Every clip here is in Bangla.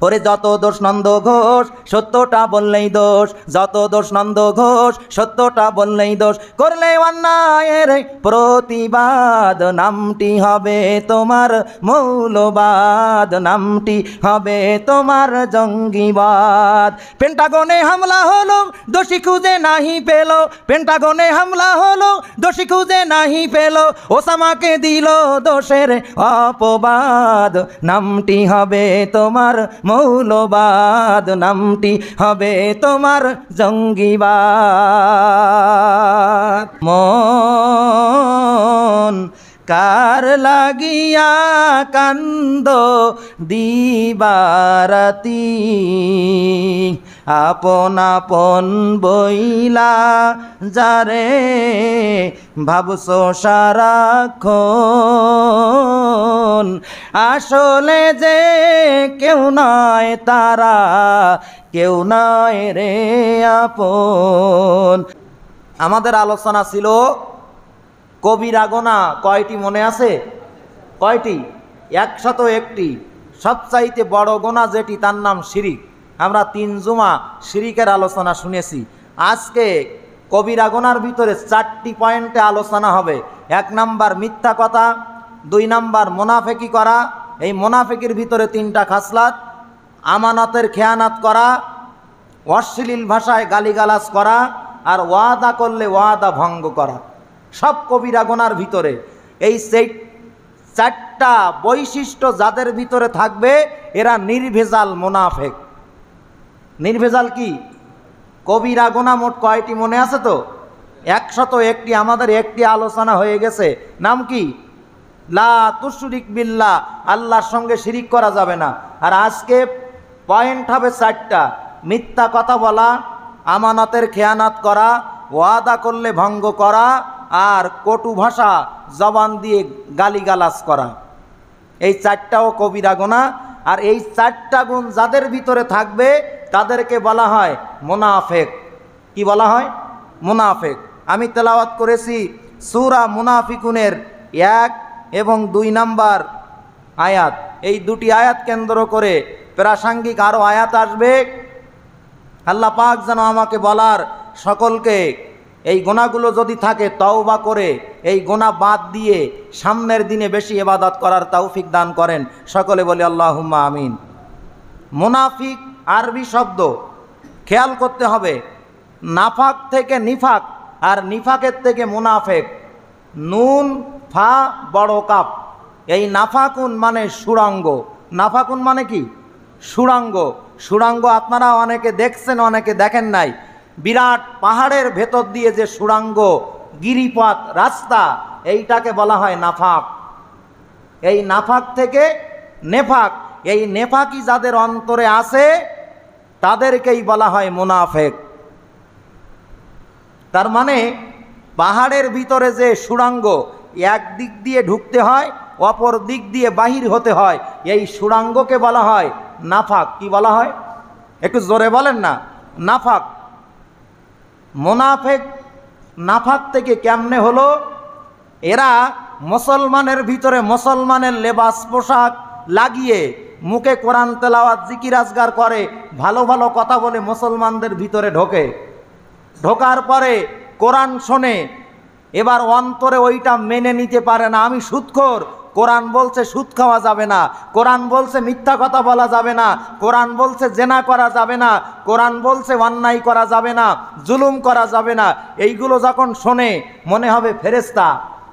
ওরে যত দোষ নন্দ ঘোষ সত্যটা বললেই দোষ, যত দোষ নন্দ ঘোষ সত্যটা বললেই দোষ, করলে অন্যায়ের প্রতিবাদ নামটি হবে তোমার মৌলবাদ, নামটি হবে তোমার জঙ্গিবাদ। পেন্টাগনে হামলা হলো দোষী খুঁজে নাহি পেল, পেন্টাগনে হামলা হলো দোষী খুঁজে নাহি পেল, ওসামাকে দিল দোষের অপবাদ, নামটি হবে তোমার মৌলবাদ, নামটি হবে তোমার জঙ্গিবাদ। মন কার লাগিয়া কান্দ দিবারাতি, আপন আপন বইলা যারে ভাবছো সারাক্ষণ, আসলে যে কেউ নয় তারা, কেউ নয় রে আপন। আমাদের আলোচনা ছিল কবিরা গোনা কয়টি মনে আছে? কয়টি? 101টি। সবচাইতে বড় গোনা যেটি তার নাম শিরিক। আমরা 3 জুমা শিরিকের আলোচনা শুনেছি। আজকে কবিরা গোনার ভিতরে 4টি পয়েন্টে আলোচনা হবে। 1 নাম্বার মিথ্যা কথা, 2 নাম্বার মুনাফিকি করা, এই মুনাফিকির ভিতরে 3টা খাসলাত, আমানতের খেয়ানত করা, অশ্লীল ভাষায় গালিগালাজ করা, আর ওয়াদা করলে ওয়াদা ভঙ্গ করা, সব কবিরা গোনার ভিতরে। এই 4টা বৈশিষ্ট্য যাদের ভিতরে থাকবে এরা নির্ভেজাল মুনাফিক। নির্ভেজাল কি? কবিরা গোনা মোট কয়টি মনে আছে তো? 101টি। আমাদের একটি আলোচনা হয়ে গেছে, নাম কি? লা তুশরিক বিল্লাহ, আল্লাহর সঙ্গে শিরিক করা যাবে না। আর আজকে পয়েন্ট হবে 4টা। মিথ্যা কথা বলা, আমানতের খেয়ানত করা, ওয়াদা করলে ভঙ্গ করা, আর কটু ভাষা জবান দিয়ে গালিগালাজ করা। এই 4টাও কবিরা গুনাহ। আর এই 4টা গুণ যাদের ভিতরে থাকবে তাদেরকে বলা হয় মুনাফিক। কি বলা হয়? মুনাফিক। আমি তেলাওয়াত করেছি সূরা মুনাফিকুনের 1 এবং 2 নাম্বার আয়াত। এই 2টি আয়াত কেন্দ্র করে প্রাসঙ্গিক আরও আয়াত আসবে। আল্লাহ পাক যেন আমাকে বলার সকলকে এই গোনাগুলো যদি থাকে তওবা করে এই গোনা বাদ দিয়ে সামনের দিনে বেশি ইবাদত করার তৌফিক দান করেন। সকলে বলি আল্লাহুম্মা আমিন। মুনাফিক আরবি শব্দ, খেয়াল করতে হবে। নাফাক থেকে নিফাক, আর নিফাকের থেকে মুনাফিক। নুন ফা বড় কাপ। এই নাফাকুন মানে সুড়ঙ্গ। নাফাকুন মানে কি? সুড়ঙ্গ। সুড়ঙ্গ আপনারা অনেকে দেখছেন, অনেকে দেখেন নাই। বিরাট পাহাড়ের ভেতর দিয়ে যে সুড়ঙ্গ, গিরিপথ, রাস্তা, এইটাকে বলা হয় নাফাক। এই নাফাক থেকে নেফাক, এই নেফাকি যাদের অন্তরে আছে তাদেরকেই বলা হয় মুনাফিক। তার মানে পাহাড়ের ভিতরে যে সুড়ঙ্গ, এক দিক দিয়ে ঢুকতে হয়, অপর দিক দিয়ে বাহির হতে হয়, এই সুড়ঙ্গকে বলা হয় নাফাক। কি বলা হয়? একটু জোরে বলেন না। নাফাক। মুনাফিক নাফাক থেকে কেমনে হলো? এরা মুসলমানের ভিতরে মুসলমানের লেবাস পোশাক লাগিয়ে মুখে কোরআন তেলাওয়াত জিকির আজগার করে, ভালো ভালো কথা বলে মুসলমানদের ভিতরে ঢোকে। ঢোকার পরে কোরআন শোনে, এবার অন্তরে ওইটা মেনে নিতে পারে না। আমি সুদখোর, কোরআন বলছে সুদ খাওয়া যাবে না, কোরআন বলছে মিথ্যা কথা বলা যাবে না, কোরআন বলছে জেনা করা যাবে না, কোরআন বলছে অন্যায় করা যাবে না, জুলুম করা যাবে না। এইগুলো যখন শোনে মনে হবে ফেরেশতা।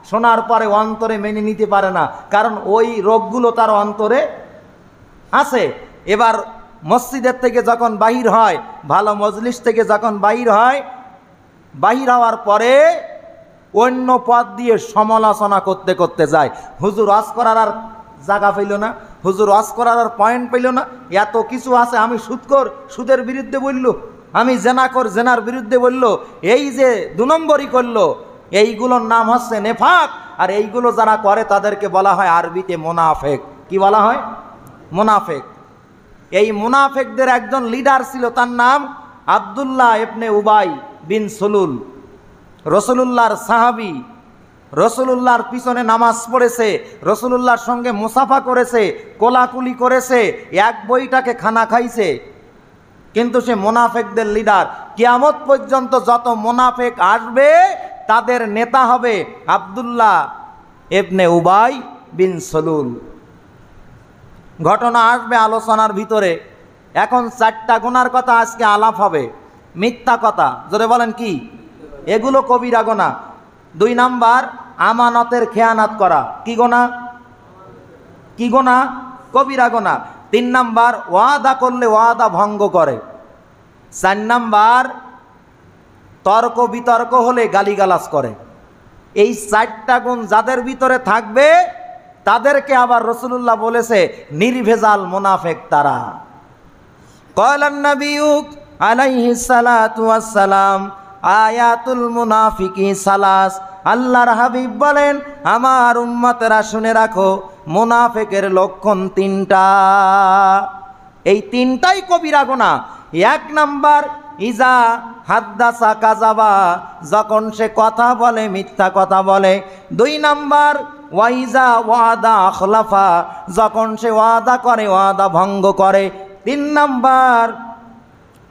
শোনার পরে অন্তরে মেনে নিতে পারে না, কারণ ওই রোগগুলো তার অন্তরে আছে। এবার মসজিদের থেকে যখন বাহির হয়, ভালো মজলিস থেকে যখন বাহির হয়, বাহির হওয়ার পরে অন্য পথ দিয়ে সমালোচনা করতে করতে যায়। হুজুর ওয়াজ করার আর জায়গা পেল না, হুজুর ওয়াজ করার আর পয়েন্ট পেল না, এত কিছু আছে। আমি সুদখোর, সুদের বিরুদ্ধে বলল, আমি জেনাখোর, জেনার বিরুদ্ধে বলল, এই যে 2 নম্বরই করলো, এইগুলোর নাম হচ্ছে নেফাক। আর এইগুলো যারা করে তাদেরকে বলা হয় আরবিতে মুনাফিক। কি বলা হয়? মুনাফিক। এই মুনাফিকদের একজন লিডার ছিল, তার নাম আব্দুল্লাহ ইবনে উবাই বিন সুলুল, রাসূলুল্লাহর সাহাবী। রসুলুল্লাহর পিছনে নামাজ পড়েছে, রসুলুল্লাহর সঙ্গে মুসাফা করেছে, কোলাকুলি করেছে, এক বইটাকে খানা খাইছে, কিন্তু সে মোনাফেকদের লিডার। কিয়ামত পর্যন্ত যত মোনাফেক আসবে তাদের নেতা হবে আব্দুল্লাহ ইবনে উবাই বিন সলুল। ঘটনা আসবে আলোচনার ভিতরে। এখন 4টা গুনার কথা আজকে আলাপ হবে। মিথ্যা কথা, জোরে বলেন কি? এগুলো কবিরা গুনাহ। 2 নাম্বার আমানতের খেয়ানত করা, কি গুনাহ? কি গুনাহ? কবিরা গুনাহ। 3 নাম্বার ওয়াদা করলে ওয়াদা ভঙ্গ করে। 4 নাম্বার তর্ক বিতর্ক হলে গালিগালাজ করে। এই 4টা গুণ যাদের ভিতরে থাকবে তাদেরকে আবার রাসূলুল্লাহ বলেছে নির্ভেজাল মুনাফিক তারা। ক্বালান নাবিয়্যু আলাইহিস সালাতু ওয়াস সালাম আয়াতুল মুনাফিকি সালাস। আল্লাহর হাবিব বলেন, আমার উম্মতেরা শুনে রাখো, মুনাফিকের লক্ষণ 3টা। এই 3টাই কবিরা গুনাহ। 1 নাম্বার ইজা হাদ্দাসা কাযাবা, যখন সে কথা বলে মিথ্যা কথা বলে। 2 নাম্বার ওয়াইজা ওয়াদা আখলাফা, যখন সে ওয়াদা করে ওয়াদা ভঙ্গ করে। 3 নাম্বার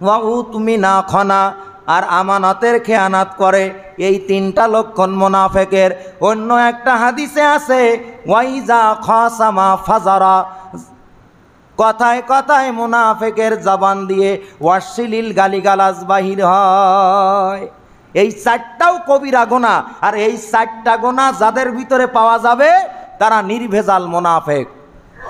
ওয়া উতমিনা খনা, আর আমানতের খেয়ানত করে। এই 3টা লক্ষণ মুনাফিকের। অন্য একটা হাদিসে আছে ওয়াইজা খাসামা ফাজারা, কথায় কথায় মুনাফিকের জবান দিয়ে অশ্লীল গালিগালাজ বাহির হয়। এই 4টাও কবিরা গুনাহ। আর এই 4টা গুনাহ যাদের ভিতরে পাওয়া যাবে তারা নির্ভেজাল মুনাফিক।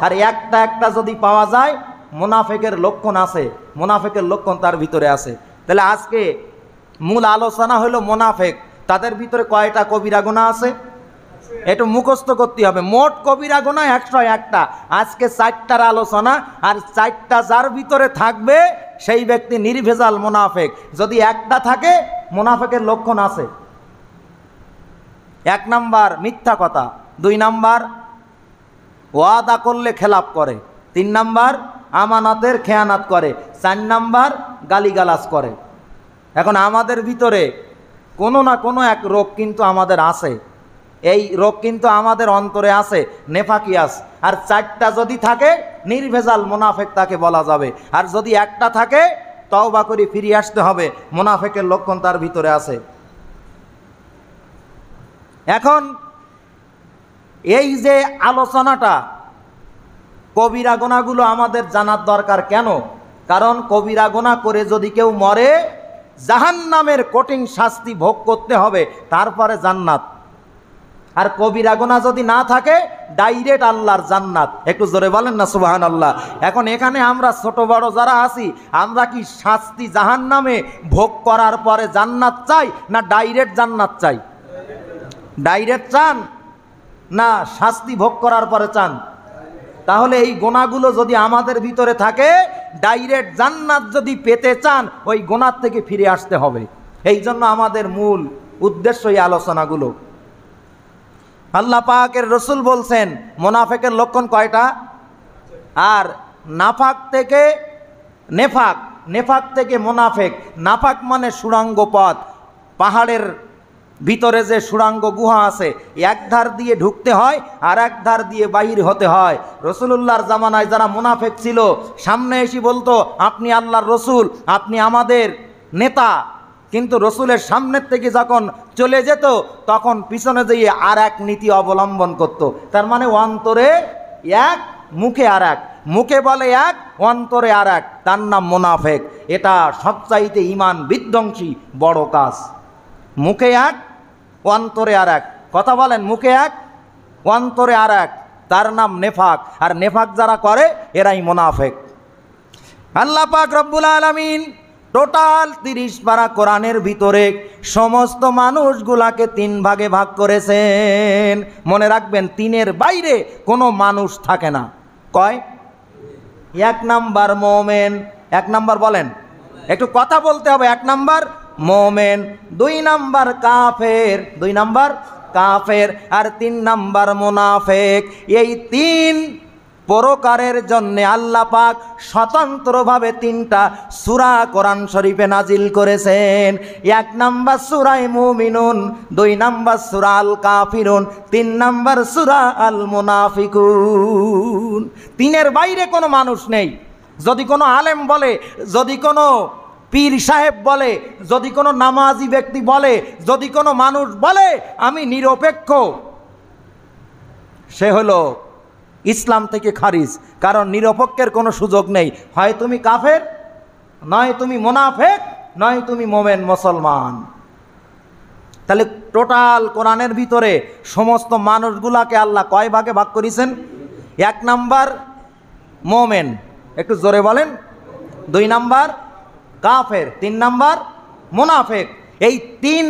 আর একটা একটা যদি পাওয়া যায় মুনাফিকের লক্ষণ আছে, মুনাফিকের লক্ষণ তার ভিতরে আছে। তাহলে আজকে মূল আলোচনা হলো মুনাফিক, তাদের ভিতরে কয়টা কবিরা গুনাহ আছে একটু মুখস্থ করতে হবে। মোট কবিরা গুনাহ 101টা। আজকে 4টার আলোচনা। আর 4টা যার ভিতরে থাকবে সেই ব্যক্তি নির্ভেজাল মুনাফিক। যদি একটা থাকে মুনাফিকের লক্ষণ আছে। 1 নাম্বার মিথ্যা কথা, 2 নাম্বার ওয়াদা করলে খেলাপ করে, 3 নাম্বার আমানতের খেয়ানত করে, 4 নাম্বার গালিগালাজ করে। এখন আমাদের ভিতরে কোনো না কোনো এক রোগ কিন্তু আমাদের আছে। এই রোগ কিন্তু আমাদের অন্তরে আছে, নেফাকিয়াস। আর 4টা যদি থাকে নির্ভেজাল মুনাফিক তাকে বলা যাবে। আর যদি একটা থাকে তওবা করে ফিরে আসতে হবে, মুনাফিকের লক্ষণ তার ভিতরে আছে। এখন এই যে আলোচনাটা, কবিরা গুনাহগুলো আমাদের জানার দরকার। কেন? কারণ কবিরা গুনাহ করে যদি কেউ মরে জাহান্নামের কঠিন শাস্তি ভোগ করতে হবে, তারপরে জান্নাত। আর কবিরা গুনাহ যদি না থাকে ডাইরেক্ট আল্লাহর জান্নাত। একটু জোরে বলেন না সুবহানাল্লাহ। এখন এখানে আমরা ছোট বড় যারা আছি, আমরা কি শাস্তি জাহান্নামে ভোগ করার পরে জান্নাত চাই না ডাইরেক্ট জান্নাত চাই? ডাইরেক্ট চান না শাস্তি ভোগ করার পরে চান? তাহলে এই গুনাহগুলো যদি আমাদের ভিতরে থাকে, ডাইরেক্ট জান্নাত যদি পেতে চান ওই গুনাহ থেকে ফিরে আসতে হবে। এই জন্য আমাদের মূল উদ্দেশ্য এই আলোচনাগুলো। আল্লাহ পাকের রসুল বলছেন মুনাফিকের লক্ষণ কয়টা? আর নাফাক থেকে নেফাক, নেফাক থেকে মুনাফিক। নাফাক মানে সুড়ঙ্গ পথ, পাহাড়ের ভিতরে যে সুড়ঙ্গ গুহা আছে, এক ধার দিয়ে ঢুকতে হয় আর এক ধার দিয়ে বাহির হতে হয়। রাসূলুল্লাহর জামানায় যারা মুনাফিক ছিল সামনে এসে বলতো আপনি আল্লাহর রসুল, আপনি আমাদের নেতা, কিন্তু রসুলের সামনের থেকে যখন চলে যেত তখন পিছনে যেয়ে আর এক নীতি অবলম্বন করত। তার মানে অন্তরে এক, মুখে আর এক। মুখে বলে এক, অন্তরে আর এক, তার নাম মুনাফিক। এটা সবচাইতে ঈমান বিধ্বংসী বড় কাজ। মুখে এক, অন্তরে আর এক। কথা বলেন, মুখে এক, অন্তরে আর এক, তার নাম নেফাক। আর নেফাক যারা করে এরাই মুনাফিক। আল্লাহ পাক রব্বুল আলামিন টোটাল 30 পারা কোরআনের ভিতরে সমস্ত মানুষগুলাকে 3 ভাগে ভাগ করেছেন। মনে রাখবেন 3-এর বাইরে কোনো মানুষ থাকে না। কয়? 1 নাম্বার মুমিন। 1 নাম্বার বলেন, একটু কথা বলতে হবে। 1 নাম্বার মুমিন, 2 নাম্বার কাফের, 2 নাম্বার কাফের, আর 3 নাম্বার মুনাফিক। এই 3 পরকারের জন্য আল্লাহ পাক স্বতন্ত্রভাবে 3টা সূরা কোরআন শরীফে নাজিল করেছেন। 1 নাম্বার সূরা মুমিনুন, 2 নাম্বার সূরা আল কাফিরুন, 3 নাম্বার সূরা আল মুনাফিকুন। 3-এর বাইরে কোনো মানুষ নেই। যদি কোনো আলেম বলে, যদি কোনো পীর সাহেব বলে, যদি কোনো নামাজি ব্যক্তি বলে, যদি কোনো মানুষ বলে আমি নিরপেক্ষ, সে হলো ইসলাম থেকে খারিজ। কারণ নিরপেক্ষের কোনো সুযোগ নেই। হয় তুমি কাফের, নয় তুমি মুনাফিক, নয় তুমি মোমেন মুসলমান। তাহলে টোটাল কোরআনের ভিতরে সমস্ত মানুষগুলাকে আল্লাহ কয় ভাগে ভাগ করেছেন? 1 নাম্বার মোমেন, একটু জোরে বলেন। 2 নাম্বার কাফের, 3 নাম্বার মুনাফিক। এই 3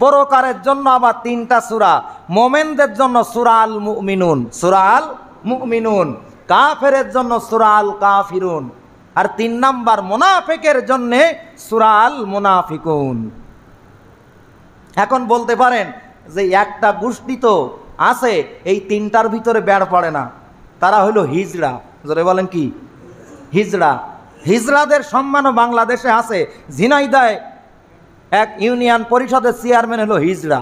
প্রকারের জন্য আবার 3টা সূরা। মোমেনদের জন্য সূরা আল মুমিনুন, সূরা আল মুমিনুন। কাফেরের জন্য সূরা আল কাফিরুন। আর 3 নাম্বার মুনাফিকের জন্য সূরা আল মুনাফিকুন। এখন বলতে পারেন যে একটা গোষ্ঠী তো আছে এই 3টার ভিতরে বেড় পড়ে না, তারা হলো হিজড়া। জোরে বলেন কি? হিজড়া। হিজড়াদের সম্মানও বাংলাদেশে আছে। ঝিনাইদহে এক ইউনিয়ন পরিষদের চেয়ারম্যান হলো হিজড়া।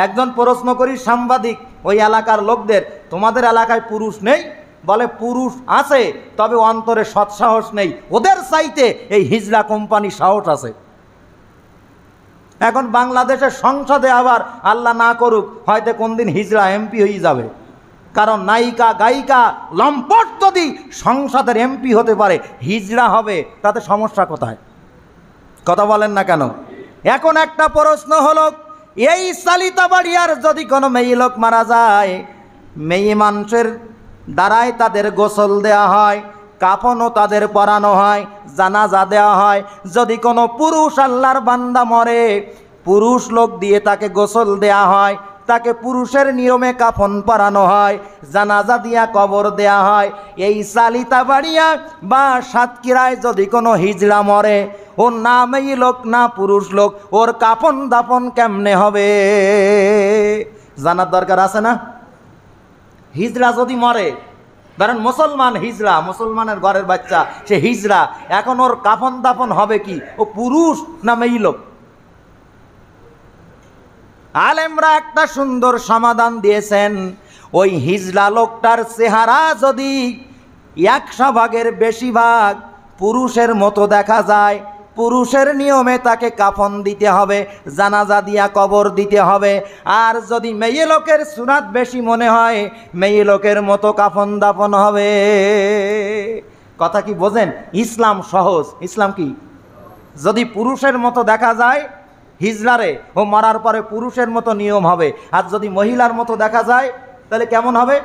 একজন প্রশ্ন করি সাংবাদিক ওই এলাকার লোকদের, তোমাদের এলাকায় পুরুষ নেই? বলে পুরুষ আছে, তবে অন্তরে সৎসাহস নেই। ওদের চাইতে এই হিজড়া কোম্পানি সাহস আছে। এখন বাংলাদেশের সংসদে আবার আল্লাহ না করুক হয়তো কোনদিন হিজড়া এমপি হয়ে যাবে। কারণ নায়িকা গায়িকা লম্পট যদি সংসদের এমপি হতে পারে, হিজড়া হবে, তাতে সমস্যা কোথায়? কথা বলেন না কেন? এখন একটা প্রশ্ন হলো, এই সালিতাবাড়িয়ার যদি কোনো মেয়ে লোক মারা যায়, মেয়ে মানুষের দ্বারাই তাদের গোসল দেওয়া হয়, কাফনও তাদের পরানো হয়, জানাজা দেওয়া হয়। যদি কোনো পুরুষ আল্লাহর বান্দা মরে, পুরুষ লোক দিয়ে তাকে গোসল দেওয়া হয়, তাকে পুরুষের নিয়মে কাফন পরানো হয়, জানাজা দিয়া কবর দেয়া হয়। এই সালিতাবাড়িয়া বা সাতক্ষীরায় যদি কোনো হিজড়া মরে, ওর না মেয়ে লোক না পুরুষ লোক, ওর কাফন দাফন কেমনে হবে জানার দরকার আছে না? হিজড়া যদি মরে, ধরেন মুসলমান হিজড়া, মুসলমানের ঘরের বাচ্চা, সে হিজড়া, এখন ওর কাফন দাফন হবে কি? ও পুরুষ না মেয়ে লোক? আলেমরা একটা সুন্দর সমাধান দিয়েছেন। ওই হিজড়া লোকটার চেহারা যদি 100 ভাগের বেশি ভাগ পুরুষের মতো দেখা যায়, পুরুষের নিয়মে তাকে কাফন দিতে হবে, জানাজা দিয়া কবর দিতে হবে। আর যদি মেয়ে লোকের সুন্নাত বেশি মনে হয়, মেয়ে লোকের মতো কাফন দাফন হবে। কথা কি বোঝেন? ইসলাম সহজ। ইসলাম কি? যদি পুরুষের মতো দেখা যায় হিজড়ারে, ও মারার পরে পুরুষের মতো নিয়ম হবে। আর যদি মহিলার মতো দেখা যায় তাহলে কেমন হবে?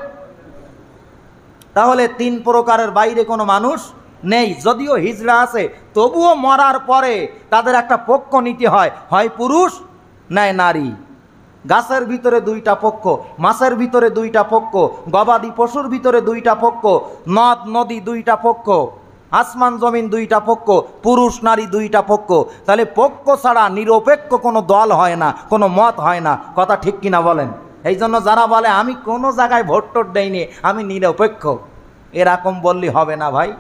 তাহলে 3 প্রকারের বাইরে কোনো মানুষ নেই। যদিও হিজড়া আছে, তবুও মরার পরে তাদের একটা পক্ষ নিতে হয়, হয় পুরুষ নয় নারী। গাছের ভিতরে 2টা পক্ষ, মাছের ভিতরে 2টা পক্ষ, গবাদি পশুর ভিতরে 2টা পক্ষ, নদ নদী 2টা পক্ষ, আসমান জমিন 2টা পক্ষ, পুরুষ নারী 2টা পক্ষ। তাহলে পক্ষ ছাড়া নিরপেক্ষ কোনো দল হয় না, কোনো মত হয় না। কথা ঠিক কিনা বলেন? এই জন্য যারা বলে আমি কোনো জায়গায় ভোট টোট দেইনি, আমি নিরপেক্ষ, এরকম বললে হবে না ভাই।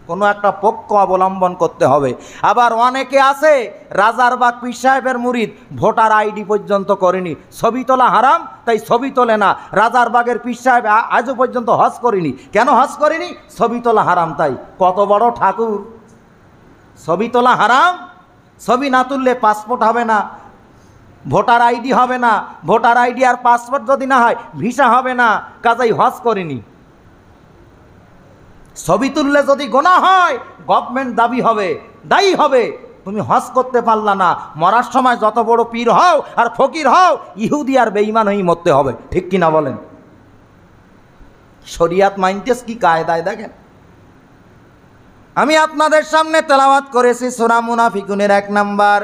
কোনো একটা পক্ষ অবলম্বন করতে হবে। আবার অনেকে আছে রাজারবাগ পীর সাহেবের মুরিদ, ভোটার আইডি পর্যন্ত করেনি, ছবি তোলা হারাম তাই ছবি তোলে না। রাজারবাগের পীর সাহেব আজও পর্যন্ত হজ করেনি। কেন হজ করেনি? ছবি তোলা হারাম তাই। কত বড় ঠাকুর! ছবি তোলা হারাম, ছবি না তুললে পাসপোর্ট হবে না, ভোটার আইডি হবে না, ভোটার আইডি আর পাসপোর্ট যদি না হয় ভিসা হবে না, কাজেই হজ করেনি। ছবি তুললে যদি গোনাহ হয়, গভর্নমেন্ট দায়ী হবে তুমি হজ করতে পারলা না। মরার সময় যত বড় পীর হও আর ফকির হও, ইহুদি আর বেঈমান হয়েই মরতে হবে। ঠিক কিনা বলেন? শরিয়াত মাইনতেস কি কায়দায় দেখেন। আমি আপনাদের সামনে তেলাওয়াত করেছি সূরা মুনাফিকুনের 1 নাম্বার,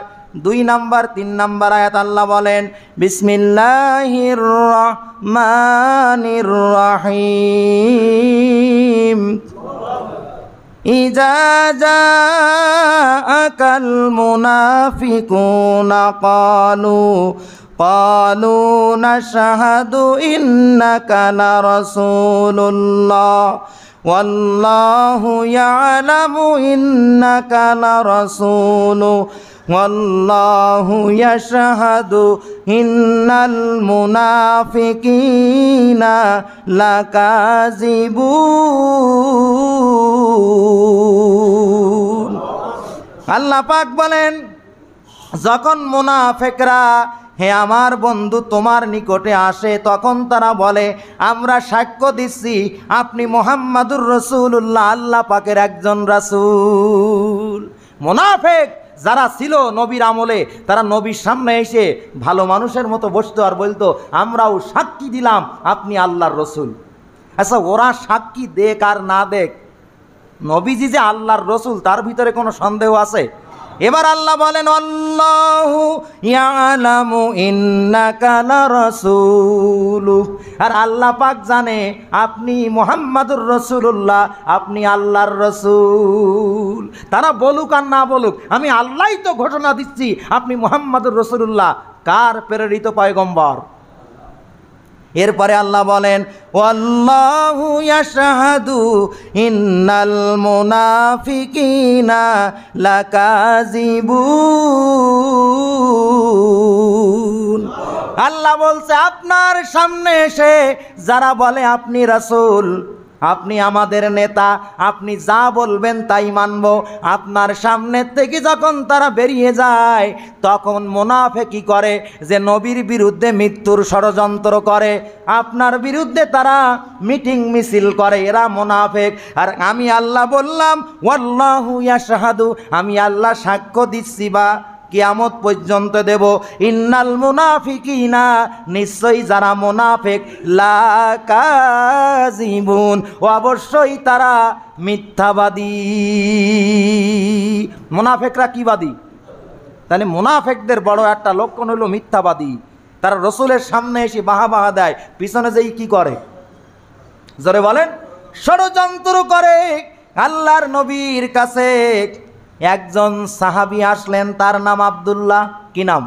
2 নাম্বার, 3 নাম্বার আয়াত। আল্লাহ বলেন, বিসমিল্লাহির রহমানির রহিম, ইজা জাআকাল মুনাফিকুনা ক্বালু ক্বালু নাশহাদু ইন্নাকা লারাসূলুল্লাহ ওয়াল্লাহু ইয়ালামু ইন্নাকা লারাসূলুহু ওয়াল্লাহু ইয়াশহাদু ইন্নাল মুনাফিকিনা লাকাযিবুন। আল্লাহ পাক বলেন, যখন মুনাফিকরা হে আমার বন্ধু তোমার নিকটে আসে, তখন তারা বলে আমরা সাক্ষ্য দিচ্ছি আপনি মুহাম্মাদুর রাসূলুল্লাহ, আল্লাহ পাকের একজন রাসূল। মুনাফিক যারা ছিল নবীর আমলে, তারা নবীর সামনে এসে ভালো মানুষের মতো বসতো আর বলতো আমরাও সাক্ষী দিলাম আপনি আল্লাহর রসুল। আচ্ছা, ওরা সাক্ষী দেখ আর না দেখ, নবীজি যে আল্লাহর রসুল তার ভিতরে কোনো সন্দেহ আছে? এবার আল্লাহ বলেন আল্লাহু ইয়ালামু ইন্নাকা লারাসূলুহু, আর আল্লাহ পাক জানে আপনি মুহাম্মাদুর রাসূলুল্লাহ, আপনি আল্লাহর রসুল। তারা বলুক আর না বলুক, আমি আল্লাহই তো ঘোষণা দিচ্ছি আপনি মুহাম্মাদুর রাসূলুল্লাহ। কার প্রেরিত পয়গম্বর? এরপরে আল্লাহ বলেন ওয়াল্লাহু ইয়াশহাদু ইন্নাল মুনাফিকিনা লাকাযিবুন। আল্লাহ বলছে আপনার সামনে এসে যারা বলে আপনি রাসূল, আপনি আমাদের নেতা, আপনি যা বলবেন তাই মানব, আপনার সামনে থেকে যখন তারা বেরিয়ে যায় তখন মুনাফিকি করে যে নবীর বিরুদ্ধে মৃত্যুর ষড়যন্ত্র করে, আপনার বিরুদ্ধে তারা মিটিং মিছিল করে, এরা মুনাফিক। আর আমি আল্লাহ বললাম ওয়াল্লাহু ইয়াশহাদু, আমি আল্লাহ সাক্ষ্য দিচ্ছি বা কিয়ামত পর্যন্ত দেব, ইন্নাল মুনাফিকিনা, নিশ্চয়ই যারা মুনাফিক, লাকাযিবুন, অবশ্যই তারা মিথ্যাবাদী। মুনাফিকরা কি বাদী? তাহলে মুনাফিকদের বড় একটা লক্ষণ হলো মিথ্যাবাদী। তারা রসুলের সামনে এসে বাহা দেয়, পিছনে যেই কি করে? জোরে বলেন, ষড়যন্ত্র করে। আল্লাহর নবীর কাছে একজন সাহাবী আসলেন, তার নাম আব্দুল্লাহ। কি নাম?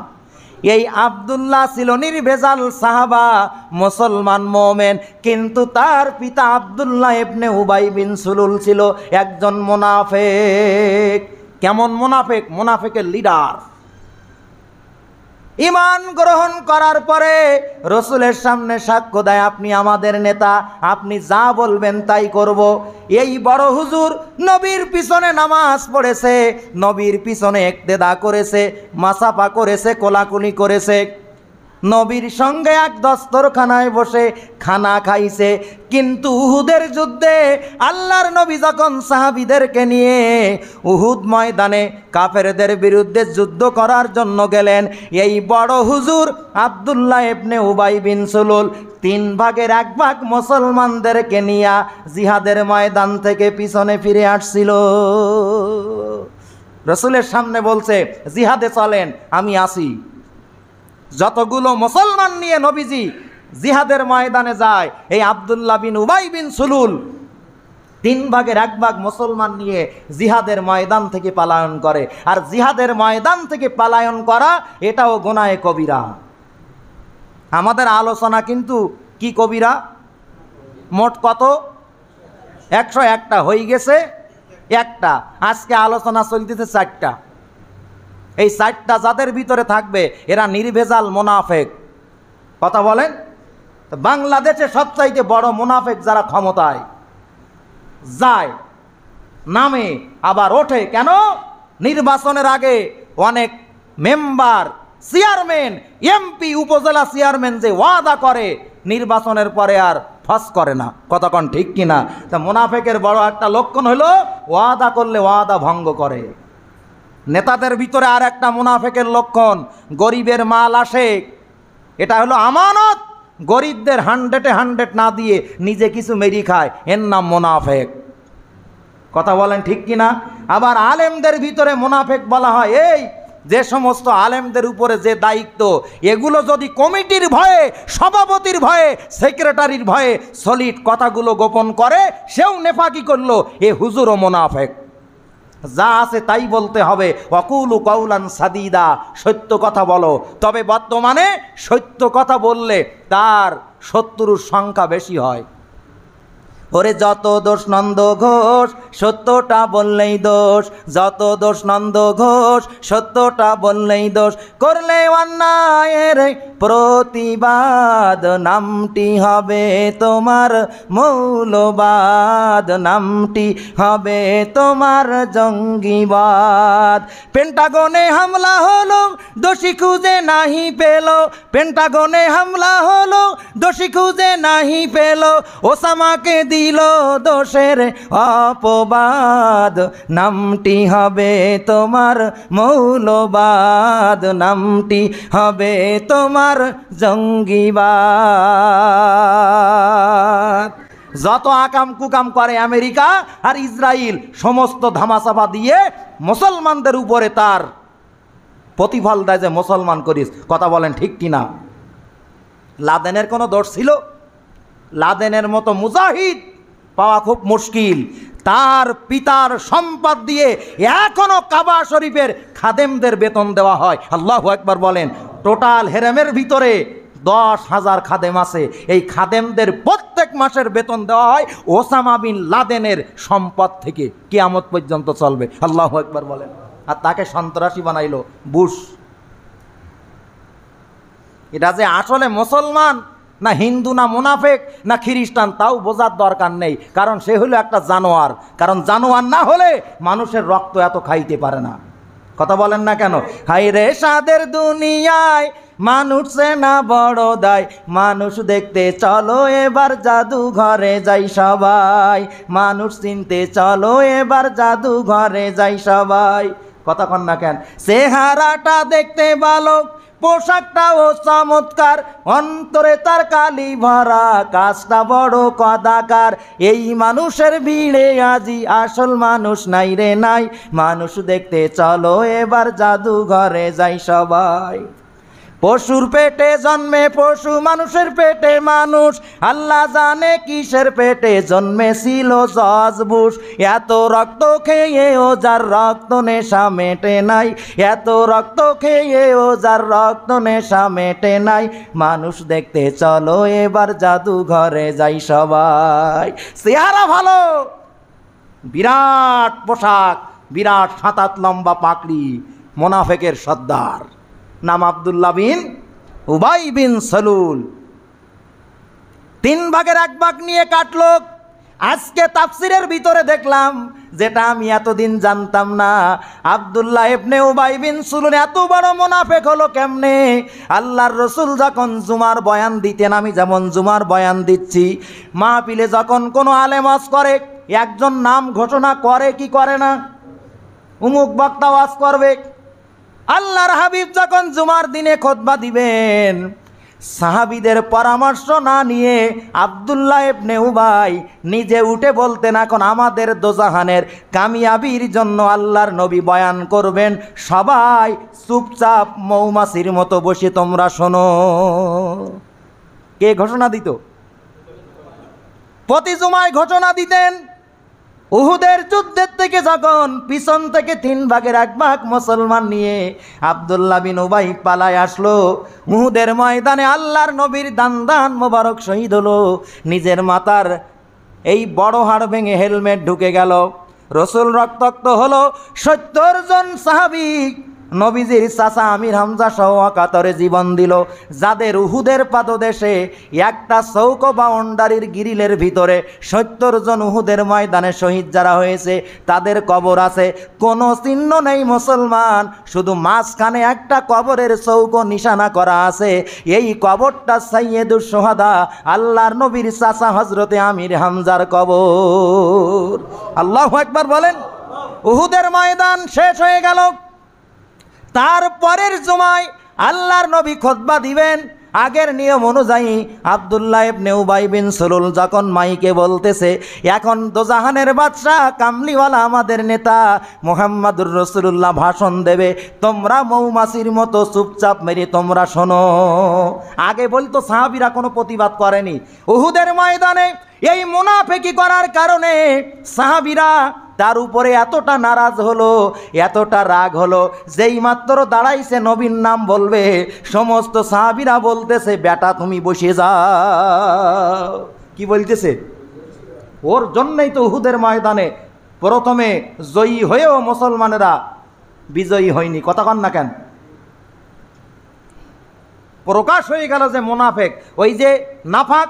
এই আব্দুল্লাহ ছিল নির্ভেজাল সাহাবা, মুসলমান মোমেন, কিন্তু তার পিতা আব্দুল্লাহ ইবনে উবাই বিন সুলুল ছিল একজন মুনাফিক। কেমন মুনাফিক? মুনাফিকের লিডার। ঈমান গ্রহণ করার পরে রসুলের সামনে সাক্ষ্য দেয় আপনি আমাদের নেতা, আপনি যা বলবেন তাই করব। এই বড় হুজুর নবীর পিছনে নামাজ পড়েছে, নবীর পিছনে ইক্তেদা করেছে, মাসাফা করেছে, কোলাকুলি করেছে, নবীর সঙ্গে এক দস্তরখানায় বসে খানা খাইছে। কিন্তু উহুদের যুদ্ধে আল্লাহর নবী যখন সাহাবীদেরকে নিয়ে উহুদ ময়দানে কাফেরদের বিরুদ্ধে যুদ্ধ করার জন্য গেলেন, এই বড় হুজুর আব্দুল্লাহ ইবনে উবাই বিন সুলুল 3 ভাগের 1 ভাগ মুসলমানদেরকে নিয়ে জিহাদের ময়দান থেকে পিছনে ফিরে আসছিল। রসুলের সামনে বলছে জিহাদে চলেন, আমি আসি। যতগুলো মুসলমান নিয়ে নবীজি জিহাদের ময়দানে যায়, এই আব্দুল্লাহ বিন উবাই বিন সুলুল 3 ভাগের 1 ভাগ মুসলমান নিয়ে জিহাদের ময়দান থেকে পলায়ন করে। আর জিহাদের ময়দান থেকে পলায়ন করা এটাও গুনাহে কবিরা। আমাদের আলোচনা কিন্তু কি কবিরা? মোট কত? 101টা হয়ে গেছে একটা, আজকে আলোচনা চলতেছে 4টা। এই 4টা যাদের ভিতরে থাকবে এরা নির্ভেজাল মুনাফিক। কথা বলেন, বাংলাদেশে সবচাইতে বড় মুনাফিক যারা ক্ষমতায় যায়, নামে আবার ওঠে। কেন? নির্বাচনের আগে অনেক মেম্বার, চেয়ারম্যান, এমপি, উপজেলা চেয়ারম্যান যে ওয়াদা করে, নির্বাচনের পরে আর ফস করে না। কতক্ষণ ঠিক কিনা? তা মুনাফিকের বড় একটা লক্ষণ হলো ওয়াদা করলে ওয়াদা ভঙ্গ করে। নেতাদের ভিতরে আর একটা মুনাফিকের লক্ষণ, গরিবের মাল আসে, এটা হলো আমানত, গরিবদের 100-100 না দিয়ে নিজে কিছু মেরি খায়, এর নাম মুনাফিক। কথা বলেন ঠিক কিনা? আবার আলেমদের ভিতরে মুনাফিক বলা হয় এই যে সমস্ত আলেমদের উপরে যে দায়িত্ব, এগুলো যদি কমিটির ভয়ে, সভাপতির ভয়ে, সেক্রেটারির ভয়ে সলিড কথাগুলো গোপন করে, সেও নেফাকি করলো, এ হুজুরও মুনাফিক। যা আছে তাই বলতে হবে। ওয়াকুলু কাউলান সাদিদা, সত্য কথা বলো। তবে বর্তমানে সত্য কথা বললে তার শত্রুর সংখ্যা বেশি হয়। ওরে যত দোষ নন্দ ঘোষ, সত্যটা বললেই দোষ। যত দোষ নন্দ ঘোষ, সত্যটা বললেই দোষ। করলে অন্যায়ের প্রতিবাদ, নামটি হবে তোমার মৌলবাদ, নামটি হবে তোমার জঙ্গিবাদ। পেন্টাগনে হামলা হলো, দোষী খুঁজে নাহি পেল। পেন্টাগনে হামলা হলো, দোষী খুঁজে নাহি পেল। ওসামাকে দিল দোষের অপবাদ, নামটি হবে তোমার মৌলবাদ, নামটি হবে তোমার জঙ্গিবাদ। যত আকাম কুকাম করে আমেরিকা আর ইসরায়েল, সমস্ত ধামাচাপা দিয়ে মুসলমানদের উপরে তার প্রতিফল দেয় যে মুসলমান করিস। কথা বলেন ঠিক কিনা? লাদেনের কোনো দোষ ছিল? লাদেনের মতো মুজাহিদ পাওয়া খুব মুশকিল। তার পিতার সম্পদ দিয়ে এখনো কাবা শরীফের খাদেমদের বেতন দেওয়া হয়। আল্লাহু আকবার বলেন। টোটাল হেরেমের ভিতরে 10,000 খাদেম আছে। এই খাদেমদের প্রত্যেক মাসের বেতন দেওয়া হয় ওসামা বিন লাদেনের সম্পদ থেকে। কিয়ামত পর্যন্ত চলবে। আল্লাহু আকবার বলেন। আর তাকে সন্ত্রাসী বানাইলো বুশ। এটা যে আসলে মুসলমান না হিন্দু না মুনাফেক না খ্রিস্টান তাও বোঝার দরকার নেই, কারণ সে হলো একটা জানোয়ার। কারণ জানোয়ার না হলে মানুষের রক্ত এত খাইতে পারে না। কথা বলেন না কেন? হাই রে সাদের দুনিয়ায় মানুষ সে না বড় দায়, মানুষ দেখতে চলো এবার জাদুঘরে যাই সবাই, মানুষ চিনতে চলো এবার জাদুঘরে যাই সবাই। কথা কন না কেন? চেহারাটা দেখতে ভালো, পোশাকটাও চমৎকার, অন্তরে তার কালি ভরা, কাজটা বড় কদাকার। এই মানুষের ভিড়ে আজি আসল মানুষ নাই রে নাই, মানুষ দেখতে চলো এবার জাদুঘরে যাই সবাই। পশুর পেটে জন্মে পশু, মানুষের পেটে মানুষ, আল্লাহ জানে কিসের পেটে জন্মেছিল জর্জ বুশ। এত রক্ত খেয়েও যার রক্ত নেশা মেটে নাই, এত রক্ত খেয়েও যার রক্ত নেশা মেটে নাই, মানুষ দেখতে চলো এবার জাদুঘরে যাই সবাই। চেহারা ভালো, বিরাট পোশাক, বিরাট 7 হাত লম্বা পাকড়ি, মোনাফেকের সর্দার, নাম আব্দুল্লাহ বিন উবাই বিন সালুল। 3 ভাগের 1 ভাগ নিয়ে কাটলো। আজকে তাফসিরের ভিতরে দেখলাম যেটা আমি এতদিন জানতাম না, আব্দুল্লাহ ইবনে উবাই বিন সালুল এত বড় মুনাফিক হলো কেমনে? আল্লাহর রসুল যখন জুমার বয়ান দিতেন, আমি যেমন জুমার বয়ান দিচ্ছি, মাহফিলে যখন কোনো আলেম ওয়াজ করে একজন নাম ঘোষণা করে কি করে না? উমুক বক্তা ওয়াজ করবে। আল্লাহর হাবিব যখন জুমার দিনে খুতবা দিবেন, সাহাবীদের পরামর্শ না নিয়ে আব্দুল্লাহ ইবনে উবাই নিজে উঠে বলতেন, এখন আমাদের দোজাহানের কামিয়াবির জন্য আল্লাহর নবী বয়ান করবেন, সবাই চুপচাপ মৌমাছির মতো বসে তোমরা শোনো। কে ঘোষণা দিত? প্রতি জুমায় ঘোষণা দিতেন। উহুদের যুদ্ধের থেকে যখন পিছন থেকে 3 ভাগের 1 ভাগ মুসলমান নিয়ে আব্দুল্লাহ বিন উবাই পালায় আসলো, উহুদের ময়দানে আল্লাহর নবীর দান মোবারক শহীদ হলো। নিজের মাথার এই বড় হাড় ভেঙে হেলমেট ঢুকে গেল। রসুল রক্তাক্ত হলো। 70 জন সাহাবী নবীজির চাচা আমির হামজা সহ কাতরে জীবন দিল। যাদের উহুদের পাদদেশে একটা চৌকো বাউন্ডারির গ্রিলের ভিতরে 70 জন উহুদের ময়দানে শহীদ যারা হয়েছে তাদের কবর আছে। কোনো চিহ্ন নেই মুসলমান, শুধু মাঝখানে একটা কবরের চৌকো নিশানা করা আছে। এই কবরটা সাইয়্যিদুশ শুহাদা আল্লাহর নবীর চাচা হযরতে আমির হামজার কবর। আল্লাহু আকবার বলেন। উহুদের ময়দান শেষ হয়ে গেল। তারপরের জুমায় আল্লাহর নবী খুতবা দিবেন। আগের নিয়ম অনুযায়ী আব্দুল্লাহ ইবনে উবাই বিন সালুল যখন মাইকে বলতেছে, এখন দোজাহানের বাদশাহ কামলিওয়ালা আমাদের নেতা মুহাম্মাদুর রাসূলুল্লাহ ভাষণ দেবে, তোমরা মৌমাছির মতো চুপচাপ মেরে তোমরা শোনো। আগে বলতো সাহাবীরা কোনো প্রতিবাদ করেনি। উহুদের ময়দানে এই মুনাফিকি করার কারণে সাহাবীরা তার উপরে এতটা নারাজ হলো, এতটা রাগ হলো, যেই মাত্র দাঁড়াইছে নবীর নাম বলবে, সমস্ত সাহাবীরা বলতেছে বেটা তুমি বসে যাও। কি বলতেছে? ওর জন্যই তো উহুদের ময়দানে প্রথমে জয়ী হয়েও মুসলমানেরা বিজয়ী হয়নি। কথা কন না কেন? প্রকাশ হয়ে গেল যে মুনাফেক, ওই যে নাফাক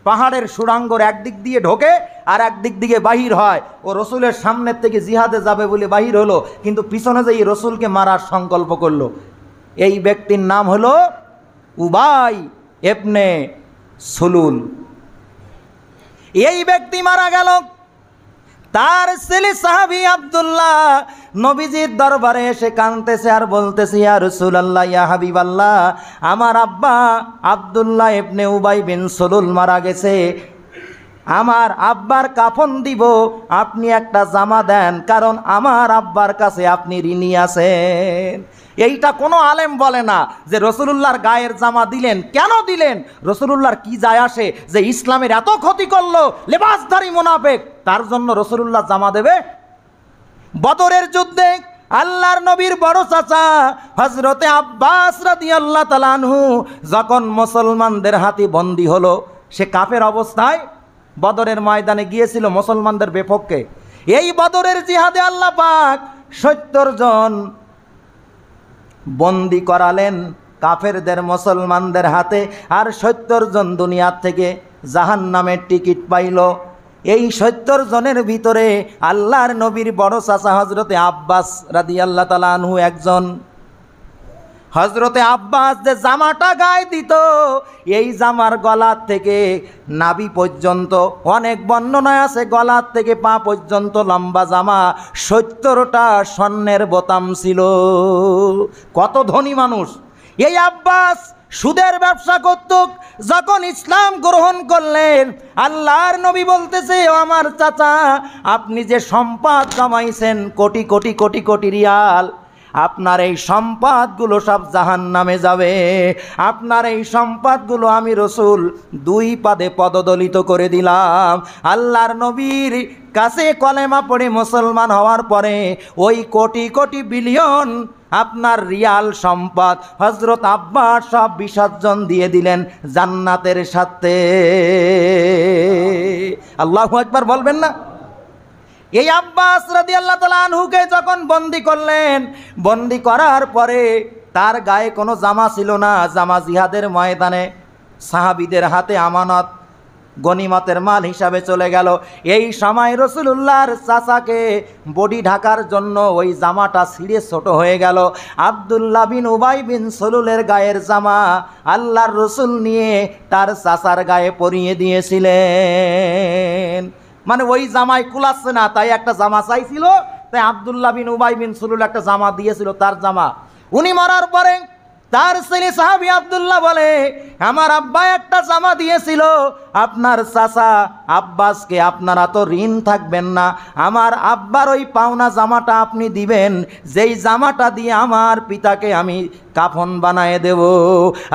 পাহাড়ের সুড়াঙ্গর একদিক দিয়ে ঢোকে আর একদিক দিয়ে বাহির হয়। ও রসুলের সামনের থেকে জিহাদে যাবে বলে বাহির হলো, কিন্তু পিছনে যেই রসুলকে মারার সংকল্প করলো। এই ব্যক্তির নাম হলো উবাই ইবনে সুলুল। এই ব্যক্তি মারা গেল। তার ছেলে সাহাবী আব্দুল্লাহ নবীজির দরবারে এসে কাঁদতেছে আর বলতেছে, ইয়া রাসূলুল্লাহ, ইয়া হাবিবাল্লাহ, আমার আব্বা আব্দুল্লাহ ইবনে উবাই বিন সুলুল মারা গেছে। আমার আব্বার কাফন দিব, আপনি একটা জামা দেন, কারণ আমার আব্বার কাছে আপনি ঋণী আছেন। এইটা কোনো আলেম বলে না যে রসুলুল্লাহর গায়ের জামা দিলেন। কেন দিলেন? রসুলুল্লাহর কি যায় আসে যে ইসলামের এত ক্ষতি করলো লেবাসধারী মুনাফিক, তার জন্য রসুলুল্লাহ জামা দেবে? বদরের যুদ্ধে আল্লাহর নবীর বড় চাচা হযরতে আব্বাস রাদিয়াল্লাহু তাআলা আনহু যখন মুসলমানদের হাতে বন্দী হলো, সে কাফের অবস্থায় বদরের ময়দানে গিয়েছিল মুসলমানদের বিপক্ষে। এই বদরের জিহাদে আল্লাহ পাক ৭০ জন বন্দি করালেন কাফেরদের মুসলমানদের হাতে, আর ৭০ জন দুনিয়ার থেকে জাহান্নামের টিকিট পাইল। এই ৭০ জনের ভিতরে আল্লাহর নবীর বড় চাচা হযরতে আব্বাস রাদিয়াল্লাহু তাআলা আনহু একজন। হযরতে আব্বাস যে জামাটা গায়ে দিত, এই জামার গলার থেকে নাভি পর্যন্ত, অনেক বর্ণনায় আছে গলার থেকে পা পর্যন্ত লম্বা জামা, ৭০টা স্বর্ণের বোতাম ছিল। কত ধনী মানুষ! এই আব্বাস সুদের ব্যবসা করত। যখন ইসলাম গ্রহণ করলেন, আল্লাহর নবী বলতেছে, ও আমার চাচা, আপনি যে সম্পদ কামাইছেন কোটি কোটি কোটি কোটি রিয়াল, আপনার এই সম্পদগুলো সব জাহান্নামে যাবে। আপনার এই সম্পদগুলো আমি রসুল 2 পাদে পদদলিত করে দিলাম। আল্লাহর নবীর কাছে কলেমা পড়ে মুসলমান হওয়ার পরে ওই কোটি কোটি বিলিয়ন আপনার রিয়াল সম্পদ হযরত আব্বাস সব বিসর্জন দিয়ে দিলেন জান্নাতের সাথে। আল্লাহু আকবার বলবেন না? এই আব্বাস রাদিয়াল্লাহু তাআলা আনহুকে যখন বন্দি করলেন, বন্দি করার পরে তার গায়ে কোনো জামা ছিল না। জামা জিহাদের ময়দানে সাহাবীদের হাতে আমানত গনিমতের মাল হিসাবে চলে গেল। এই সময় রাসূলুল্লাহর চাচাকে বডি ঢাকার জন্য ওই জামাটা ছিঁড়ে ছোট হয়ে গেল। আব্দুল্লাহ বিন উবাই বিন সুলুলের গায়ের জামা আল্লাহর রসুল নিয়ে তার চাচার গায়ে পরিয়ে দিয়েছিলেন। মানে ওই জামায় কুলাচ্ছে না, তাই একটা জামা চাইছিল, তাই আব্দুল্লাহ বিন উবাই বিন সুলুল একটা জামা দিয়েছিল, তার জামা। উনি মরার পরে তার ছেলে সাহাবী আব্দুল্লাহ বলে, আমার আব্বা একটা জামা দিয়েছিল, আপনার চাচা আব্বাসকে আপনারা তো ঋণ থাকবেন না, আমার আব্বার ওই পাওনা জামাটা আপনি দিবেন, যেই জামাটা দিয়ে আমার পিতাকে আমি কাফন বানায় দেব।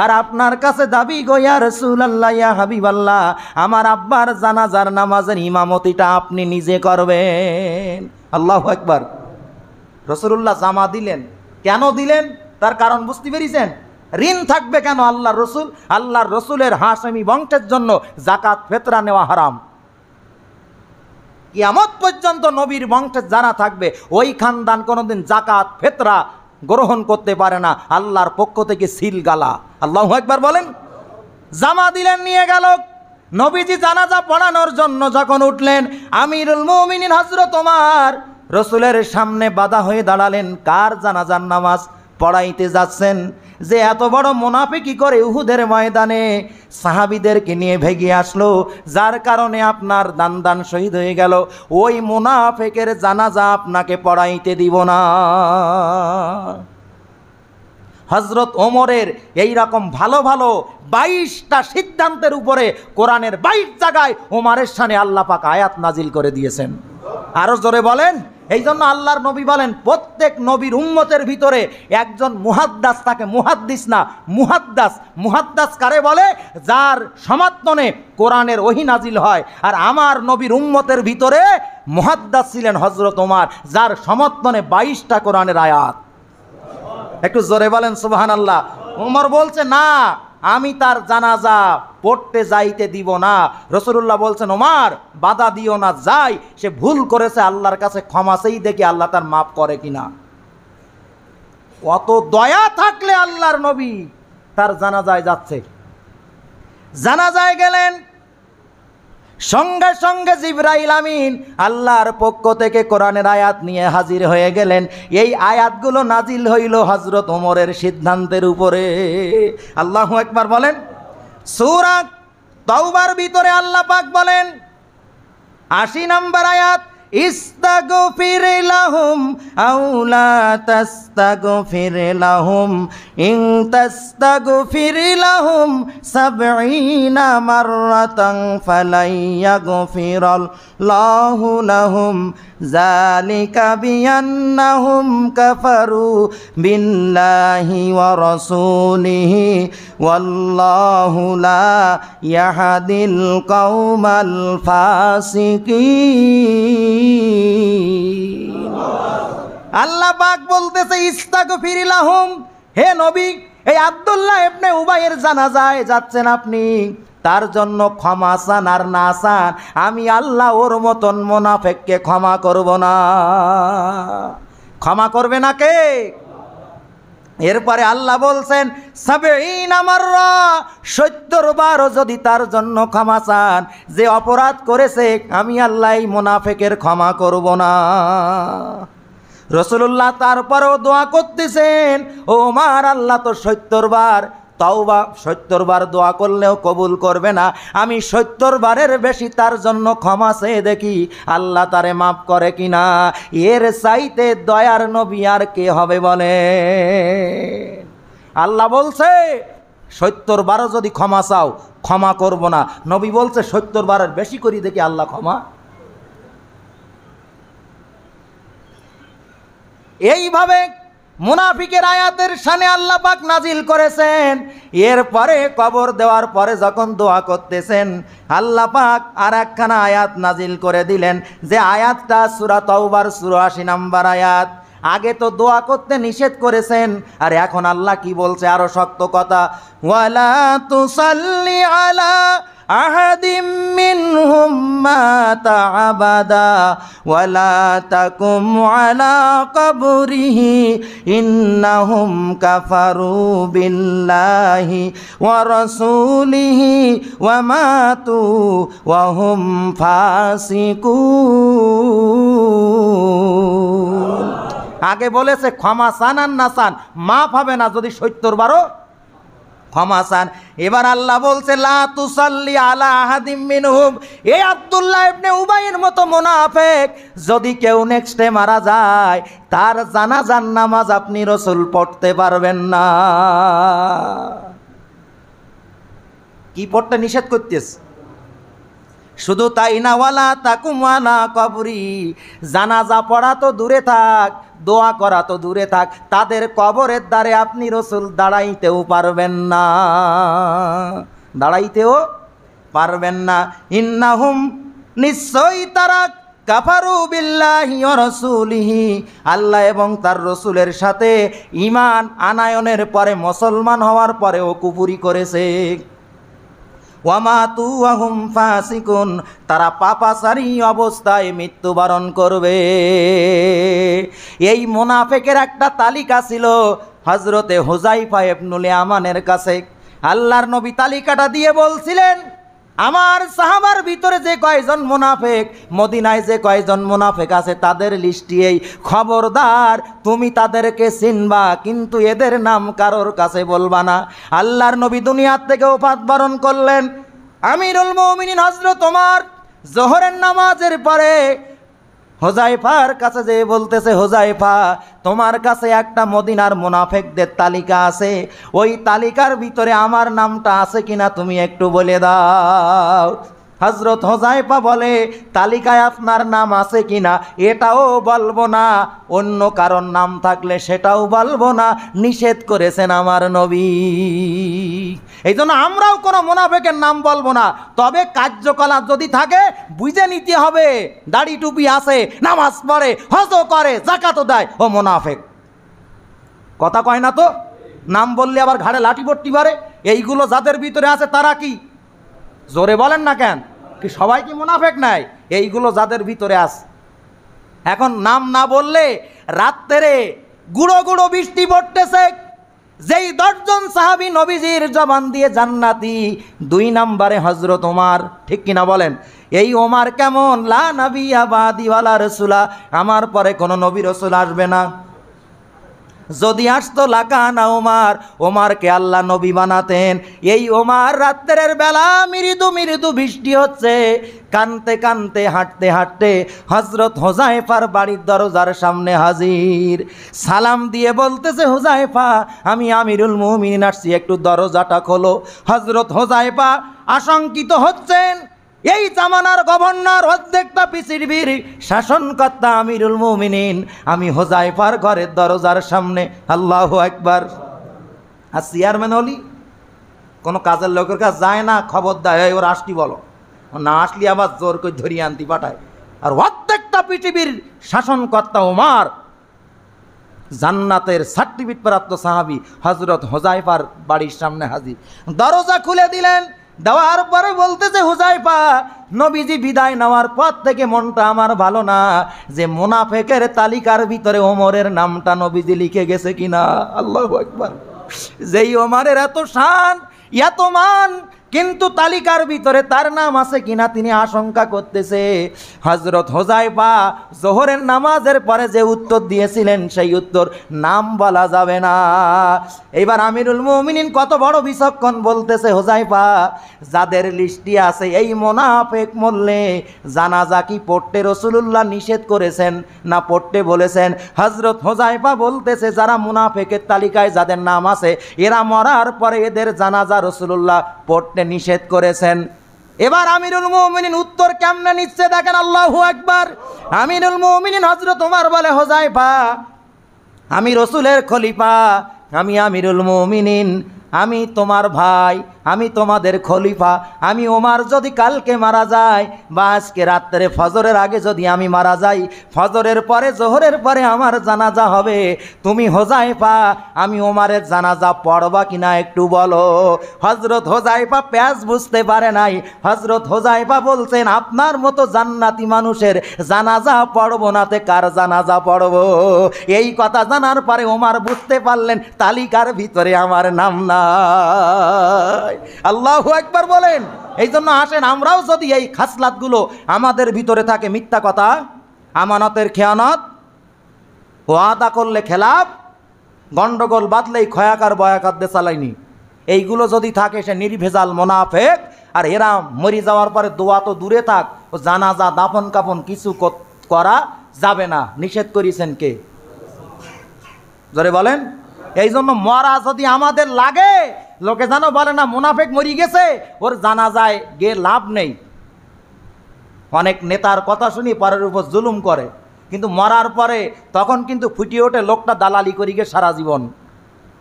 আর আপনার কাছে দাবি গো ইয়া রাসূলুল্লাহ, ইয়া হাবিবাল্লাহ, আমার আব্বার জানাজার নামাজের ইমামতিটা আপনি নিজে করবেন। আল্লাহু আকবার। রাসূলুল্লাহ জামা দিলেন। কেন দিলেন? তার কারণ বুঝতে পেরেছেন? ঋণ থাকবে কেন? আল্লাহর রসুলের হাশেমি বংশের জন্য যাকাত ফিতরা নেওয়া হারাম। কিয়ামত পর্যন্ত নবীর বংশের যারা থাকবে ওই খানদান কোনোদিন যাকাত ফিতরা গ্রহণ করতে পারে না, আল্লাহর পক্ষ থেকে সিল গালা। আল্লাহু আকবার বলেন। জামা দিলেন, নিয়ে গেল। নবীজি জানাজা পড়ানোর জন্য যখন উঠলেন, আমিরুল মুমিনিন হযরত ওমর রসুলের সামনে বাধা হয়ে দাঁড়ালেন। কার জানাজার নামাজ পড়াইতে যাচ্ছেন? যে এত বড় মুনাফিকি করে উহুদের ময়দানে সাহাবীদেরকে নিয়ে ভেগে আসলো, যার কারণে আপনার দান শহীদ হয়ে গেল, ওই মুনাফিকের জানাজা আপনাকে পড়াইতে দিব না। হযরত ওমরের এই রকম ভালো ভালো 22টা সিদ্ধান্তের উপরে কোরআনের 22 জায়গায় ওমরের শানে আল্লাহ পাক আয়াত নাজিল করে দিয়েছেন। আরো জোরে বলেন। এই জন্য আল্লাহর নবী বলেন, প্রত্যেক নবীর উম্মতের ভিতরে একজন মুহাদ্দাস থাকে, মুহাদ্দিস না, মুহাদ্দাস। মুহাদ্দাস কারে বলে? যার সমর্থনে কোরআনের ওহী নাজিল হয়। আর আমার নবীর উম্মতের ভিতরে মুহাদ্দাস ছিলেন হযরত ওমর, যার সমর্থনে 22টা কোরআনের আয়াত। একটু জোরে বলেন সুবহানাল্লাহ। ওমর বলছে না, আমি তার জানাজা পড়তে যাইতে দিব না। রাসূলুল্লাহ বলছেন ওমর বাধা দিও না, যাই, সে ভুল করেছে, আল্লাহর কাছে ক্ষমা চেয়ে দেখি আল্লাহ তার মাফ করে কিনা। অত দয়া থাকলে আল্লাহর নবী তার জানাজায় যাচ্ছে। জানাজায় গেলেন, সঙ্গে সঙ্গে জিবরাইল আমিন আল্লাহর পক্ষ থেকে কোরআনের আয়াত নিয়ে হাজির হয়ে গেলেন। এই আয়াতগুলো নাজিল হইল হযরত ওমরের সিদ্ধান্তের উপরে। আল্লাহু আকবার বলেন। সূরা তাওবার ভিতরে আল্লাহ পাক বলেন 80 নম্বর আয়াত, ইস্তাগফির লাহুম আও লা তাস্তাগফির লাহুম ইন তাস্তাগফির লাহুম 70 মাররাতান ফালাই ইয়াগফিরাল্লাহু লাহুম যালিকা বিআন্নাহুম কাফারু বিল্লাহি ওয়া রাসূলিহি ওয়াল্লাহু লা ইয়াহদিল কওমাল ফাসিকিন। আল্লাহ পাক বলতেছে ইস্তাগফির লাহুম, হে নবী, এই আব্দুল্লাহ ইবনে উবাইয়ের জানাজায় যাচ্ছেন আপনি, তার জন্য ক্ষমা চান আর না চান, আমি আল্লাহ ওর মতন মুনাফিককে ক্ষমা করব না। ক্ষমা করবে না কে? এরপরে আল্লাহ বলছেন 70 মাররা, 70 বার যদি তার জন্য ক্ষমা চান, যে অপরাধ করেছে, আমি আল্লাহ এই মুনাফিকের ক্ষমা করব না। রাসূলুল্লাহ তারপরেও দোয়া করতেছেন, ওমর আল্লাহ তো 70 বার, তাওবা 70 বার দোয়া করলেও কবুল করবে না, আমি 70 বারের বেশি তার জন্য ক্ষমা চেয়ে দেখি আল্লাহ তারে মাফ করে কিনা। এর চাইতে দয়ার নবী আর কে হবে বলে? আল্লাহ বলছে 70 বারও যদি ক্ষমা চাও ক্ষমা করব না, নবী বলছে 70 বারের বেশি করি দেখি আল্লাহ ক্ষমা। এইভাবে মুনাফিকের আয়াতের শানে আল্লাহ পাক নাজিল করেছেন। এরপরে কবর দেওয়ার পরে যখন দোয়া করতেছেন, আল্লাহ পাক আর একখানা আয়াত নাজিল করে দিলেন, যে আয়াতটা সূরা তাওবার 84 নম্বর আয়াত। আগে তো দোয়া করতে নিষেধ করেছেন, আর এখন আল্লাহ কি বলছে আরো শক্ত কথা, ওয়ালা তুসাল্লি আলা আহাদিম মিনহুম মাতা আবাদা ওয়ালা তাকুম আলা কবরিহি ইন্নাহুম কাফারু বিল্লাহি ওয়া রাসূলিহি ওয়া মাতু ওয়া হুম ফাসিকুন। আগে বলেছে ক্ষমা চান আর না চান মাফ হবে না, যদি 70 বারও ক্ষমা চান। এবার আল্লাহ বলছে লা তুসাল্লি আলা আহাদিম মিনহুম, এই আব্দুল্লাহ ইবনে উবাইয়ের মতো মুনাফিক যদি কেউ নেক্সটে মারা যায়, তার জানাজার নামাজ আপনি রাসূল পড়তে পারবেন না। কি পড়তে নিষেধ করতেছে? শুধু তাই না, ওয়ালা তাকুম আলা কবরি, জানাজা পড়া তো দূরে থাক, দোয়া করা তো দূরে থাক, তাদের কবরের দ্বারে আপনি রাসূল দাঁড়াইতেও পারবেন না, দাঁড়াইতেও পারবেন না। ইন্নাহুম, নিশ্চয়ই তারা, কাফারু বিল্লাহি ওয়া রাসূলিহি, আল্লাহ এবং তার রসুলের সাথে ঈমান আনায়নের পরে, মুসলমান হওয়ার পরেও কুফরি করেছে। ওয়ামাতু ওয়া হুম ফাসিকুন, তারা পাপাচারী অবস্থায় মৃত্যুবরণ করবে। এই মুনাফিকের একটা তালিকা ছিল হযরতে হুযায়ফা ইবনুল ইয়ামানের কাছে। আল্লাহর নবী তালিকাটা দিয়ে বলছিলেন, আমার সাহাবার ভিতরে যে কয়জন মুনাফিক, মদিনায় যে কয়জন মুনাফিক আছে, তাদের লিস্টি এই, খবরদার তুমি তাদেরকে চিনবা, কিন্তু এদের নাম কারোর কাছে বলবা না। আল্লাহর নবী দুনিয়ার থেকে ওফাত বরণ করলেন। আমিরুল মুমিনিন হযরত ওমর জোহরের নামাজের পরে হুযায়ফার কাছে যে বলতেছে, হুযায়ফা, তোমার কাছে একটা মদিনার মুনাফিকদের তালিকা আছে, ওই তালিকার ভিতরে আমার নামটা আছে কিনা তুমি একটু বলে দাও। হযরত হুযায়ফা বলে, তালিকায় আপনার নাম আছে কিনা এটাও বলবো না, অন্য কারণ নাম থাকলে সেটাও বলবো না, নিষেধ করেছেন আমার নবী। এই জন্য আমরাও কোনো মুনাফিকের নাম বলবো না, তবে কার্যকলাপ যদি থাকে বুঝে নিতে হবে। দাড়ি টুপি আছে, নামাজ পড়ে, হজও করে, যাকাতও দেয়, ও মুনাফিক। কথা কয় না তো? নাম বললে আবার ঘাড়ে লাঠি পড়তে পারে। এইগুলো যাদের ভিতরে আছে তারা কি, জোরে বলেন না কেন, কি সবাই কি মুনাফিক নাই? এইগুলো যাদের ভিতরে আছে। এখন নাম না বললে রাত্রে গুঁড়ো গুঁড়ো বৃষ্টি পড়তেছে, যেই 10 জন সাহাবী নবীজির জবান দিয়ে জান্নাতি, 2 নম্বরে হযরত ওমর, ঠিক কিনা বলেন? এই ওমর কেমন, লা নবিয়্যা বাদি ওয়ালা রাসূলা, আমার পরে কোনো নবী রাসূল আসবে না। যদি আসতো লাকানা ওমর, ওমরকে আল্লাহ নবী বানাতেন। এই ওমর রাত্রের বেলা মৃদু মৃদু বৃষ্টি হচ্ছে, কানতে কানতে হাঁটতে হাঁটতে হযরত হুযায়ফার বাড়ির দরজার সামনে হাজির। সালাম দিয়ে বলতেছে, হুযায়ফা আমি আমিরুল মুমিনিন আসছি, একটু দরজাটা খোলো। হযরত হুযায়ফা আশঙ্কিত হচ্ছেন, এই জামানার গভর্নর, অর্ধেকটা পৃথিবীর শাসনকর্তা আমিরুল মুমিনিন, আমি হুযায়ফার ঘরের দরজার সামনে। আল্লাহু আকবার। আর চেয়ারম্যান হলি কোনো কাজের লোকের কাছে যায় না, খবর দেয়, ওর আসটি বলো, না আসলি আবার জোর করে ধরিয়ে আনতে পাঠায়। আর অর্ধেকটা পৃথিবীর শাসনকর্তা ওমর, জান্নাতের সার্টিফিকেট প্রাপ্ত সাহাবী হযরত হুযায়ফার বাড়ির সামনে হাজির। দরজা খুলে দিলেন, দেওয়ার পরে বলতেছে, হুযায়ফা নবীজি বিদায় নেওয়ার পর থেকে মনটা আমার ভালো না, যে মুনাফিকের তালিকার ভিতরে ওমরের নামটা নবীজি লিখে গেছে কিনা। আল্লাহু আকবার। যেই ওমরের এত শান, এত মান, কিন্তু তালিকার ভিতরে তার নাম আছে কিনা তিনি আশঙ্কা করতেছে। হযরত হুযায়ফা যোহরের নামাজের পরে যে উত্তর দিয়েছিলেন সেই উত্তর নাম বলা যাবে না। এবার আমিরুল মুমিনিন কত বড় বিচক্ষণ, বলতেছে, হুযায়ফা যাদের লিস্টে আছে এই মুনাফিক মরলে জানাজা কি পড়তে রাসূলুল্লাহ নিষেধ করেছেন না পড়তে বলেছেন? হযরত হুযায়ফা বলতেছে, যারা মুনাফিকের তালিকায় যাদের নাম আছে এরা মরার পরে এদের জানাজা রাসূলুল্লাহ পড়তে নিষেধ করেছেন। এবার আমিরুল মুমিনিন উত্তর কেমনে নিচ্ছে দেখেন। আল্লাহু আকবার। আমিরুল মুমিনিন হযরত ওমর বলে, হুযায়ফা আমি রাসূলের খলিফা, আমি আমিরুল মুমিনিন, আমি তোমার ভাই, আমি তোমাদের খলিফা, আমি ওমর যদি কালকে মারা যায় বা আজকে রাত্রে ফজরের আগে যদি আমি মারা যাই, ফজরের পরে জোহরের পরে আমার জানাজা হবে, তুমি হুযায়ফা আমি ওমরের জানাজা পড়বা কিনা একটু বলো। হযরত হুযায়ফা প্যাঁচ বুঝতে পারে নাই। হযরত হুযায়ফা বলছেন, আপনার মতো জান্নাতি মানুষের জানাজা পড়বো না, তে কার জানাজা পড়বো? এই কথা জানার পরে ওমর বুঝতে পারলেন তালিকার ভিতরে আমার নাম না। আল্লাহু আকবার বলেন। এই জন্য আসেন আমরাও যদি এই খাসলাতগুলো আমাদের ভিতরে থাকে, মিথ্যা কথা, আমানতের খেয়ানত, ওয়াদা করলে খেলাপ, গন্ডগোল বাদলেই খয়াকার বয়াকার দে চালাইনি, এইগুলো যদি থাকে সে নির্ভেজাল মুনাফিক। আর এরা মরি যাওয়ার পরে দোয়া তো দূরে থাক, ও জানাজা দাফন কাফন কিছু করা যাবে না, নিষেধ করেছেন কে? জোরে বলেন। এই জন্য মরা যদি আমাদের লাগে, লোকে জানো বলে না মুনাফিক মরি গেছে, ওর জানাজায় গিয়ে লাভ নেই। অনেক নেতার কথা শুনি পরের উপর জুলুম করে, কিন্তু মরার পরে তখন কিন্তু ফুটিয়ে ওঠে লোকটা দালালি করি গে সারা জীবন।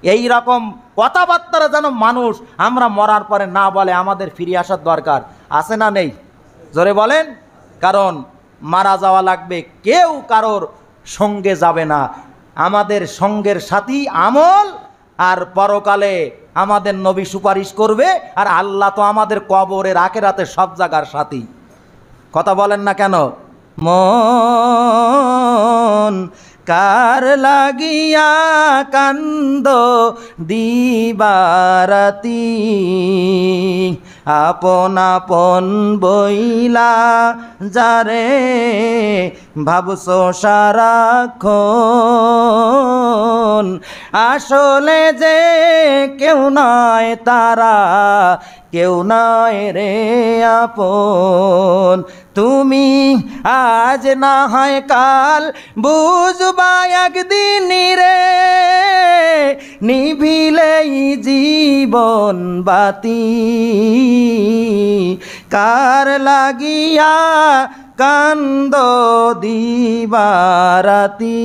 এই রকম কথাবার্তারা যেন মানুষ আমরা মরার পরে না বলে, আমাদের ফিরে আসার দরকার আছে না নেই? জোরে বলেন। কারণ মারা যাওয়া লাগবে, কেউ কারোর সঙ্গে যাবে না। আমাদের সঙ্গের সাথী আমল, আর পরকালে আমাদের নবী সুপারিশ করবে, আর আল্লাহ তো আমাদের কবরের আখিরাতে সব জায়গার সাথী। কথা বলেন না কেন? মন কার লাগিয়া কান্দ দিবারাতি, আপন আপন বইলা যারে ভাবছো সারাক্ষণ, আসলে যে কেউ নয় তারা, কেউ নয় রে আপন। তুমি আজ না হয় কাল বুঝবা একদিন রে, নিভিলেই জীবন বাতি, কার লাগিয়া কান্দ দিবারাতি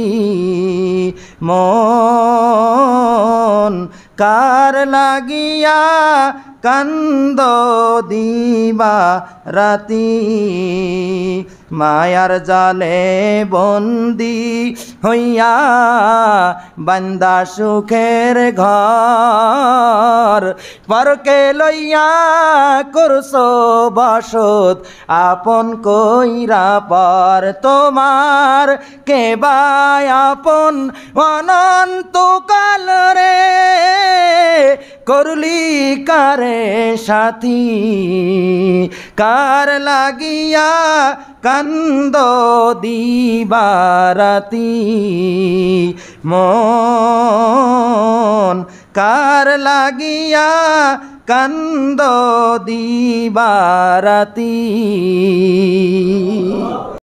মন কার লাগিয়া কান্দ দিবারাতি মায়ার জালে বন্দি হইয়া বান্দা সুখের ঘর পরকে লইয়া করছো বসত আপন কইরা পর তোমার কে বাই আপন অনন্তকাল রে করলি কারে সাথী কার লাগিয়া কান্দ দিবারাতি মন কার লাগিয়া কান্দ দিবারাতি।